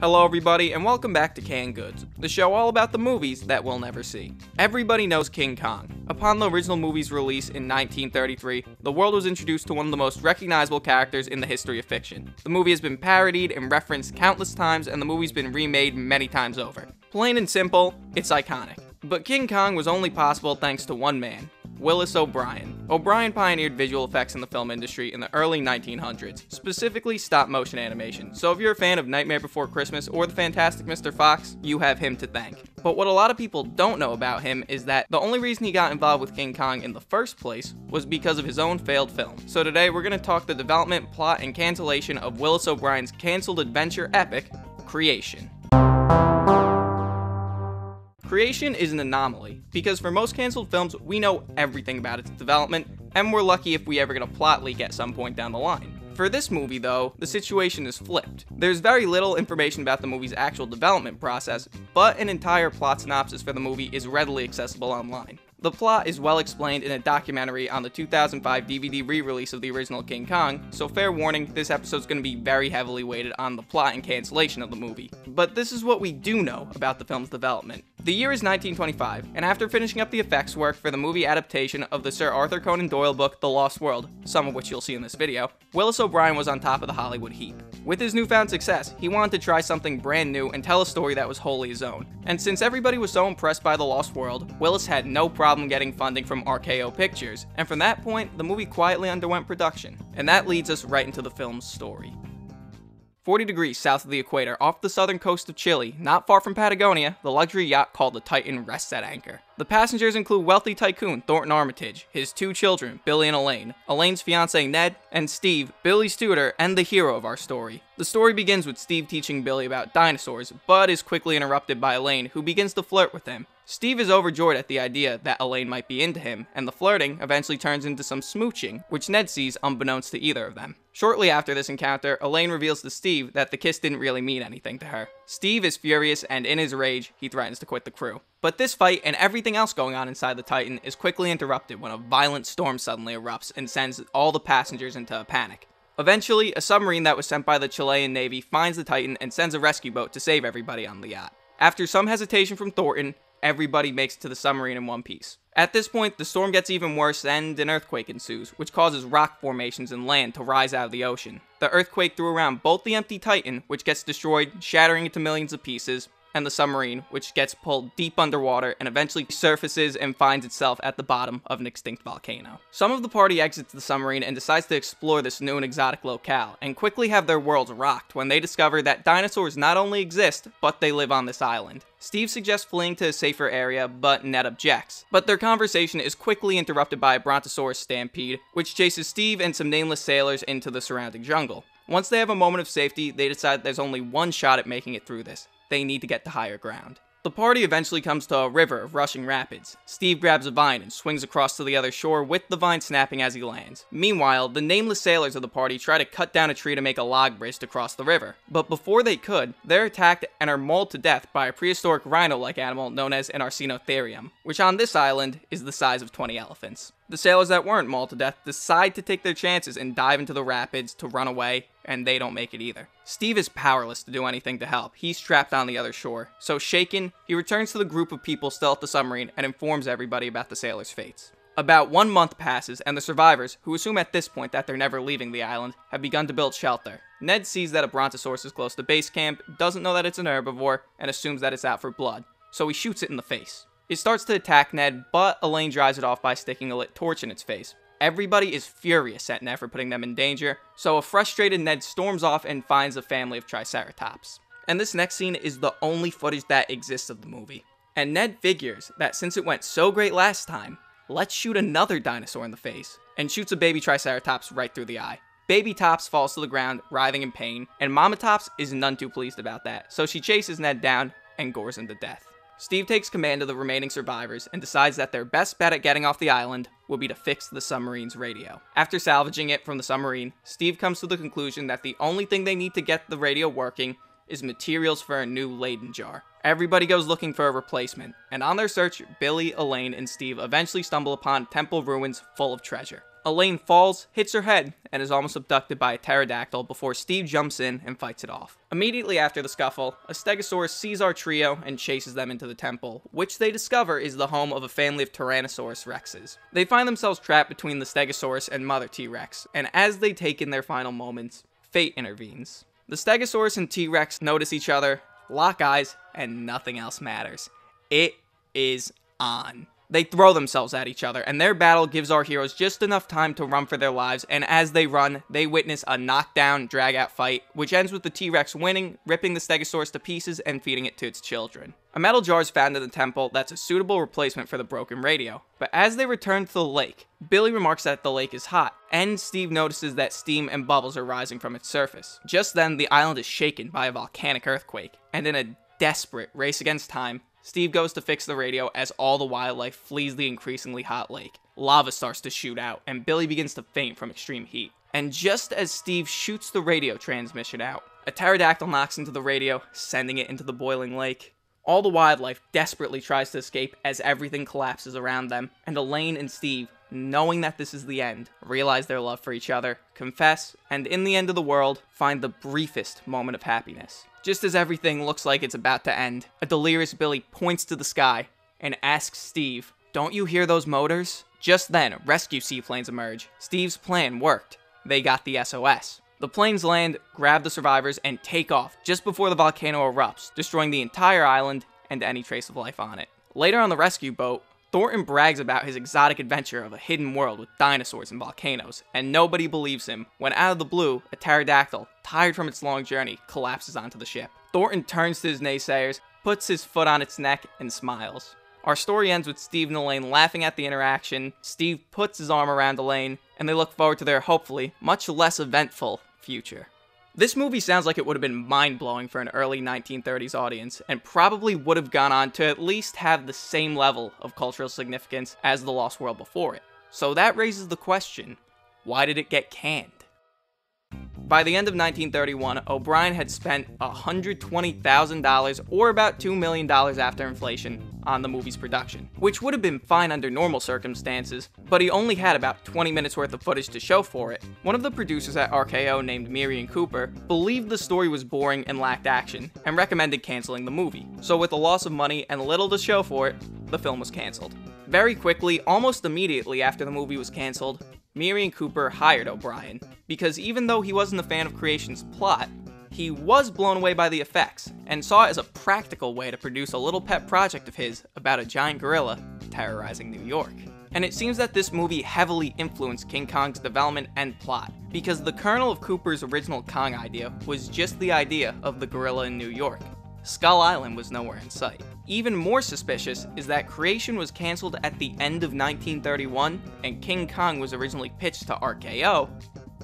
Hello everybody and welcome back to Canned Goods, the show all about the movies that we'll never see. Everybody knows King Kong. Upon the original movie's release in 1933, the world was introduced to one of the most recognizable characters in the history of fiction. The movie has been parodied and referenced countless times, and the movie's been remade many times over. Plain and simple, it's iconic. But King Kong was only possible thanks to one man, Willis O'Brien. O'Brien pioneered visual effects in the film industry in the early 1900s, specifically stop-motion animation, so if you're a fan of Nightmare Before Christmas or The Fantastic Mr. Fox, you have him to thank. But what a lot of people don't know about him is that the only reason he got involved with King Kong in the first place was because of his own failed film. So today we're going to talk the development, plot, and cancellation of Willis O'Brien's canceled adventure epic, Creation. Creation is an anomaly, because for most cancelled films, we know everything about its development, and we're lucky if we ever get a plot leak at some point down the line. For this movie, though, the situation is flipped. There's very little information about the movie's actual development process, but an entire plot synopsis for the movie is readily accessible online. The plot is well explained in a documentary on the 2005 DVD re-release of the original King Kong, so fair warning, this episode's going to be very heavily weighted on the plot and cancellation of the movie. But this is what we do know about the film's development. The year is 1925, and after finishing up the effects work for the movie adaptation of the Sir Arthur Conan Doyle book The Lost World, some of which you'll see in this video, Willis O'Brien was on top of the Hollywood heap. With his newfound success, he wanted to try something brand new and tell a story that was wholly his own. And since everybody was so impressed by The Lost World, Willis had no problem getting funding from RKO Pictures, and from that point, the movie quietly underwent production. And that leads us right into the film's story. 40 degrees south of the equator, off the southern coast of Chile, not far from Patagonia, the luxury yacht called the Titan rests at anchor. The passengers include wealthy tycoon Thornton Armitage, his two children, Billy and Elaine, Elaine's fiancé Ned, and Steve, Billy's tutor and the hero of our story. The story begins with Steve teaching Billy about dinosaurs, but is quickly interrupted by Elaine, who begins to flirt with him. Steve is overjoyed at the idea that Elaine might be into him, and the flirting eventually turns into some smooching, which Ned sees unbeknownst to either of them. Shortly after this encounter, Elaine reveals to Steve that the kiss didn't really mean anything to her. Steve is furious, and in his rage, he threatens to quit the crew. But this fight and everything else going on inside the Titan is quickly interrupted when a violent storm suddenly erupts and sends all the passengers into a panic. Eventually, a submarine that was sent by the Chilean Navy finds the Titan and sends a rescue boat to save everybody on the yacht. After some hesitation from Thornton, everybody makes it to the submarine in one piece. At this point, the storm gets even worse and an earthquake ensues, which causes rock formations and land to rise out of the ocean. The earthquake threw around both the empty Titan, which gets destroyed, shattering into millions of pieces, and the submarine, which gets pulled deep underwater and eventually surfaces and finds itself at the bottom of an extinct volcano. Some of the party exits the submarine and decides to explore this new and exotic locale, and quickly have their worlds rocked when they discover that dinosaurs not only exist, but they live on this island. Steve suggests fleeing to a safer area, but Ned objects. But their conversation is quickly interrupted by a brontosaurus stampede, which chases Steve and some nameless sailors into the surrounding jungle. Once they have a moment of safety, they decide there's only one shot at making it through this. They need to get to higher ground. The party eventually comes to a river of rushing rapids. Steve grabs a vine and swings across to the other shore with the vine snapping as he lands. Meanwhile, the nameless sailors of the party try to cut down a tree to make a log bridge to cross the river. But before they could, they're attacked and are mauled to death by a prehistoric rhino-like animal known as an Arsinotherium, which on this island is the size of 20 elephants. The sailors that weren't mauled to death decide to take their chances and dive into the rapids to run away, and they don't make it either. Steve is powerless to do anything to help. He's trapped on the other shore. So shaken, he returns to the group of people still at the submarine and informs everybody about the sailors' fates. About 1 month passes, and the survivors, who assume at this point that they're never leaving the island, have begun to build shelter. Ned sees that a brontosaurus is close to base camp, doesn't know that it's an herbivore, and assumes that it's out for blood, so he shoots it in the face. It starts to attack Ned, but Elaine drives it off by sticking a lit torch in its face. Everybody is furious at Ned for putting them in danger, so a frustrated Ned storms off and finds a family of Triceratops. And this next scene is the only footage that exists of the movie. And Ned figures that since it went so great last time, let's shoot another dinosaur in the face, and shoots a baby Triceratops right through the eye. Baby Tops falls to the ground, writhing in pain, and Mama Tops is none too pleased about that, so she chases Ned down and gores him to death. Steve takes command of the remaining survivors and decides that their best bet at getting off the island will be to fix the submarine's radio. After salvaging it from the submarine, Steve comes to the conclusion that the only thing they need to get the radio working is materials for a new Leyden jar. Everybody goes looking for a replacement, and on their search, Billy, Elaine, and Steve eventually stumble upon temple ruins full of treasure. Elaine falls, hits her head, and is almost abducted by a pterodactyl before Steve jumps in and fights it off. Immediately after the scuffle, a stegosaurus sees our trio and chases them into the temple, which they discover is the home of a family of Tyrannosaurus rexes. They find themselves trapped between the stegosaurus and Mother T-Rex, and as they take in their final moments, fate intervenes. The stegosaurus and T-Rex notice each other, lock eyes, and nothing else matters. It is on. They throw themselves at each other, and their battle gives our heroes just enough time to run for their lives, and as they run, they witness a knockdown, drag-out fight, which ends with the T-Rex winning, ripping the Stegosaurus to pieces, and feeding it to its children. A metal jar is found in the temple that's a suitable replacement for the broken radio, but as they return to the lake, Billy remarks that the lake is hot, and Steve notices that steam and bubbles are rising from its surface. Just then, the island is shaken by a volcanic earthquake, and in a desperate race against time, Steve goes to fix the radio as all the wildlife flees the increasingly hot lake. Lava starts to shoot out, and Billy begins to faint from extreme heat. And just as Steve shoots the radio transmission out, a pterodactyl knocks into the radio, sending it into the boiling lake. All the wildlife desperately tries to escape as everything collapses around them, and Elaine and Steve, knowing that this is the end, realize their love for each other, confess, and in the end of the world, find the briefest moment of happiness. Just as everything looks like it's about to end, a delirious Billy points to the sky and asks Steve, "Don't you hear those motors?" Just then, rescue seaplanes emerge. Steve's plan worked. They got the SOS. The planes land, grab the survivors, and take off just before the volcano erupts, destroying the entire island and any trace of life on it. Later on the rescue boat, Thornton brags about his exotic adventure of a hidden world with dinosaurs and volcanoes, and nobody believes him when out of the blue, a pterodactyl, tired from its long journey, collapses onto the ship. Thornton turns to his naysayers, puts his foot on its neck, and smiles. Our story ends with Steve and Elaine laughing at the interaction. Steve puts his arm around Elaine, and they look forward to their, hopefully, much less eventful future. This movie sounds like it would have been mind-blowing for an early 1930s audience, and probably would have gone on to at least have the same level of cultural significance as The Lost World before it. So that raises the question, why did it get canned? By the end of 1931, O'Brien had spent $120,000, or about $2 million after inflation, on the movie's production, which would have been fine under normal circumstances, but he only had about 20 minutes worth of footage to show for it. One of the producers at RKO, named Miriam Cooper, believed the story was boring and lacked action, and recommended canceling the movie. So with a loss of money and little to show for it, the film was canceled. Very quickly, almost immediately after the movie was canceled, Miriam Cooper hired O'Brien, because even though he wasn't a fan of Creation's plot, he was blown away by the effects, and saw it as a practical way to produce a little pet project of his about a giant gorilla terrorizing New York. And it seems that this movie heavily influenced King Kong's development and plot, because the kernel of Cooper's original Kong idea was just the idea of the gorilla in New York. Skull Island was nowhere in sight. Even more suspicious is that Creation was cancelled at the end of 1931, and King Kong was originally pitched to RKO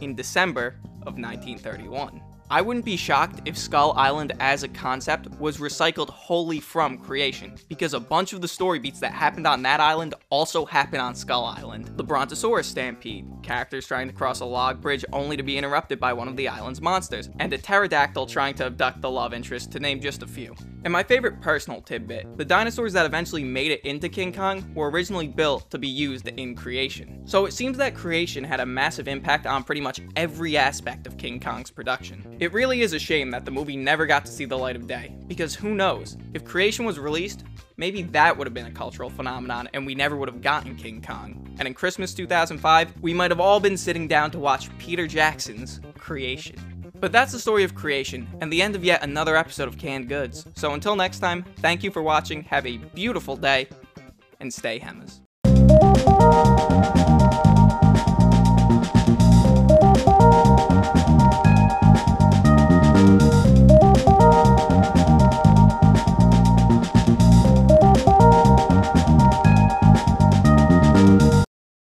in December of 1931. I wouldn't be shocked if Skull Island as a concept was recycled wholly from Creation, because a bunch of the story beats that happened on that island also happen on Skull Island. The Brontosaurus stampede, characters trying to cross a log bridge only to be interrupted by one of the island's monsters, and a pterodactyl trying to abduct the love interest, to name just a few. And my favorite personal tidbit, the dinosaurs that eventually made it into King Kong were originally built to be used in Creation. So it seems that Creation had a massive impact on pretty much every aspect of King Kong's production. It really is a shame that the movie never got to see the light of day, because who knows, if Creation was released, maybe that would have been a cultural phenomenon and we never would have gotten King Kong. And in Christmas 2005, we might have all been sitting down to watch Peter Jackson's Creation. But that's the story of Creation, and the end of yet another episode of Canned Goods. So until next time, thank you for watching, have a beautiful day, and stay Hemmers.